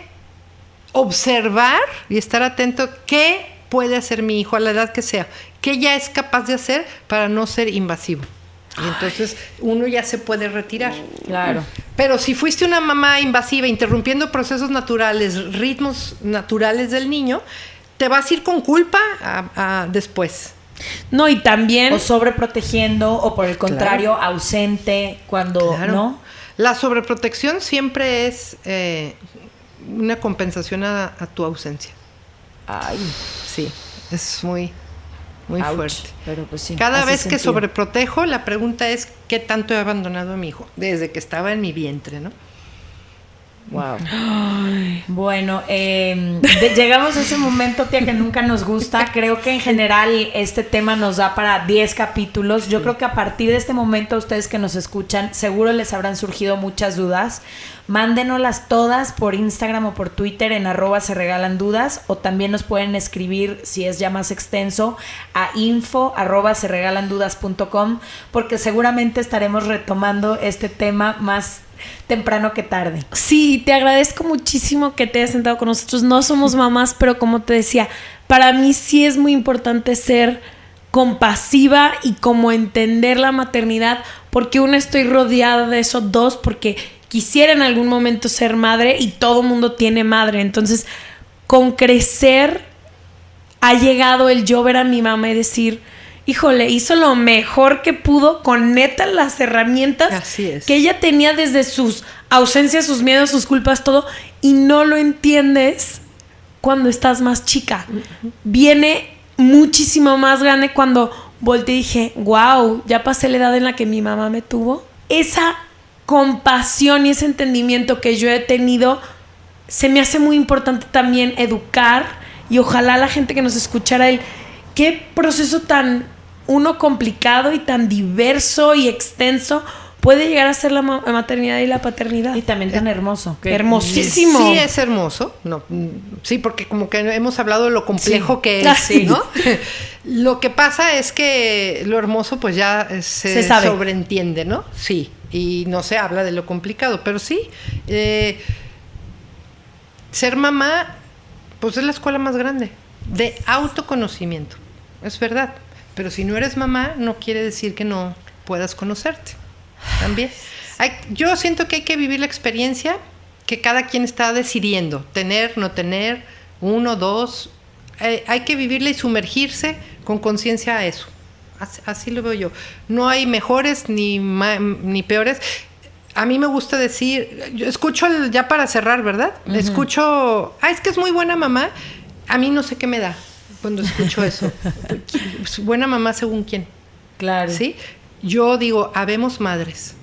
observar y estar atento qué puede hacer mi hijo a la edad que sea, qué ya es capaz de hacer para no ser invasivo. Y entonces uno ya se puede retirar. Claro. Pero si fuiste una mamá invasiva, interrumpiendo procesos naturales, ritmos naturales del niño, te vas a ir con culpa después. No, y también... O sobreprotegiendo, o por el contrario, ausente, cuando, ¿no? La sobreprotección siempre es una compensación a tu ausencia. Ay, sí, es muy fuerte. Pero pues sí. Cada vez que sentido. sobreprotejo, la pregunta es ¿qué tanto he abandonado a mi hijo? Desde que estaba en mi vientre, ¿no? Wow. Bueno, llegamos a ese momento, tía, que nunca nos gusta. Creo que en general este tema nos da para 10 capítulos. Yo creo que a partir de este momento, ustedes que nos escuchan, seguro les habrán surgido muchas dudas. Mándenoslas todas por Instagram o por Twitter en @seregalandudas, o también nos pueden escribir, si es ya más extenso, a info@seregalandudas.com, porque seguramente estaremos retomando este tema más temprano que tarde. Sí, te agradezco muchísimo que te hayas sentado con nosotros. No somos mamás, pero como te decía, para mí sí es muy importante ser compasiva y como entender la maternidad, porque uno, estoy rodeada de eso, 2, porque quisiera en algún momento ser madre y todo mundo tiene madre. Entonces, con crecer ha llegado el yo ver a mi mamá y decir, híjole, hizo lo mejor que pudo con neta las herramientas que ella tenía desde sus ausencias, sus miedos, sus culpas, todo, y no lo entiendes cuando estás más chica. Viene muchísimo más grande cuando volteé y dije, wow, ya pasé la edad en la que mi mamá me tuvo. Esa compasión y ese entendimiento que yo he tenido, se me hace muy importante también educar, y ojalá la gente que nos escuchara, qué proceso tan complicado y tan diverso y extenso puede llegar a ser la maternidad y la paternidad. Y también tan hermoso. Hermosísimo. Sí, es hermoso. No, sí, porque como que hemos hablado de lo complejo que es, sí, ¿no? Lo que pasa es que lo hermoso pues ya se sabe. Sobreentiende, ¿no? Sí, y no se habla de lo complicado, pero sí, ser mamá pues es la escuela más grande de autoconocimiento, es verdad. Pero si no eres mamá, no quiere decir que no puedas conocerte. También. Yo siento que hay que vivir la experiencia, que cada quien está decidiendo, tener, no tener, 1, 2. Hay que vivirla y sumergirse con conciencia a eso. Así lo veo yo. No hay mejores ni peores. A mí me gusta decir, yo escucho, ya para cerrar, ¿verdad? Uh-huh. Escucho, es que es muy buena mamá. A mí no sé qué me da cuando escucho eso. Buena mamá según quién. Claro. ¿Sí? Yo digo, habemos madres.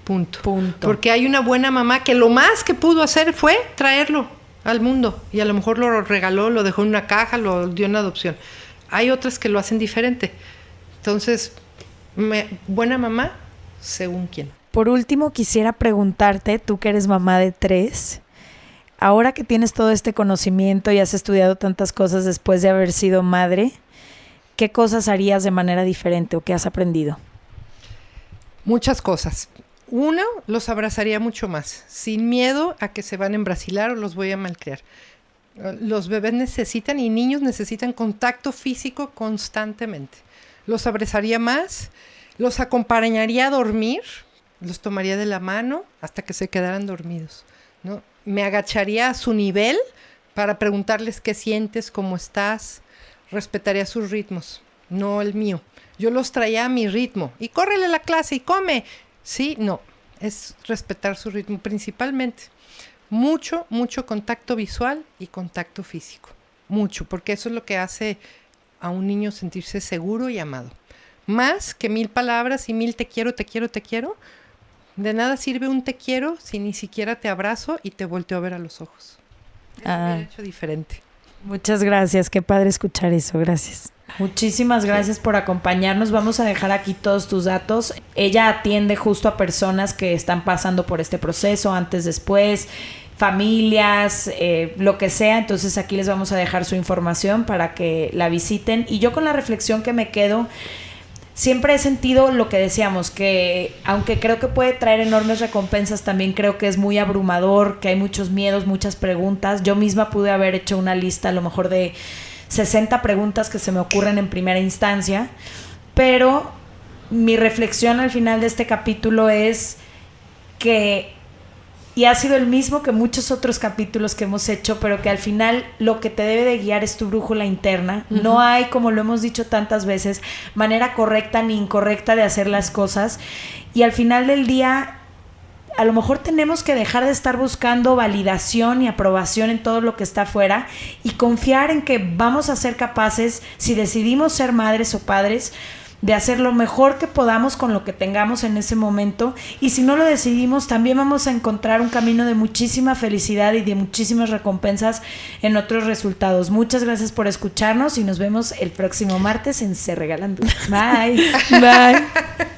Punto. Porque hay una buena mamá que lo más que pudo hacer fue traerlo al mundo. Y a lo mejor lo regaló, lo dejó en una caja, lo dio en adopción. Hay otras que lo hacen diferente. Entonces, buena mamá según quién. Por último, quisiera preguntarte, tú que eres mamá de 3, ahora que tienes todo este conocimiento y has estudiado tantas cosas después de haber sido madre, ¿qué cosas harías de manera diferente o qué has aprendido? Muchas cosas. Uno, los abrazaría mucho más, sin miedo a que se van a embrasilar o los voy a malcriar. Los bebés necesitan y niños necesitan contacto físico constantemente. Los abrazaría más, los acompañaría a dormir, los tomaría de la mano hasta que se quedaran dormidos, ¿no? Me agacharía a su nivel para preguntarles qué sientes, cómo estás. Respetaría sus ritmos, no el mío. Yo los traía a mi ritmo. Y córrele a la clase y come. Sí, no. Es respetar su ritmo principalmente. Mucho contacto visual y contacto físico. Mucho, porque eso es lo que hace a un niño sentirse seguro y amado. Más que 1000 palabras y 1000 te quiero. De nada sirve un te quiero si ni siquiera te abrazo y te volteo a ver a los ojos. Lo hubiera hecho diferente. Muchas gracias, qué padre escuchar eso, gracias. Muchísimas gracias por acompañarnos. Vamos a dejar aquí todos tus datos. Ella atiende justo a personas que están pasando por este proceso, antes, después, familias, lo que sea. Entonces aquí les vamos a dejar su información para que la visiten. Y yo con la reflexión que me quedo, siempre he sentido lo que decíamos, que aunque creo que puede traer enormes recompensas, también creo que es muy abrumador, que hay muchos miedos, muchas preguntas. Yo misma pude haber hecho una lista a lo mejor de 60 preguntas que se me ocurren en primera instancia, pero mi reflexión al final de este capítulo es que, y ha sido el mismo que muchos otros capítulos que hemos hecho, pero que al final lo que te debe de guiar es tu brújula interna. Uh-huh. No hay, como lo hemos dicho tantas veces, manera correcta ni incorrecta de hacer las cosas. Y al final del día, a lo mejor tenemos que dejar de estar buscando validación y aprobación en todo lo que está afuera y confiar en que vamos a ser capaces, si decidimos ser madres o padres, de hacer lo mejor que podamos con lo que tengamos en ese momento, y si no lo decidimos también vamos a encontrar un camino de muchísima felicidad y de muchísimas recompensas en otros resultados. Muchas gracias por escucharnos y nos vemos el próximo martes en Se Regalan Dudas. Bye. Bye.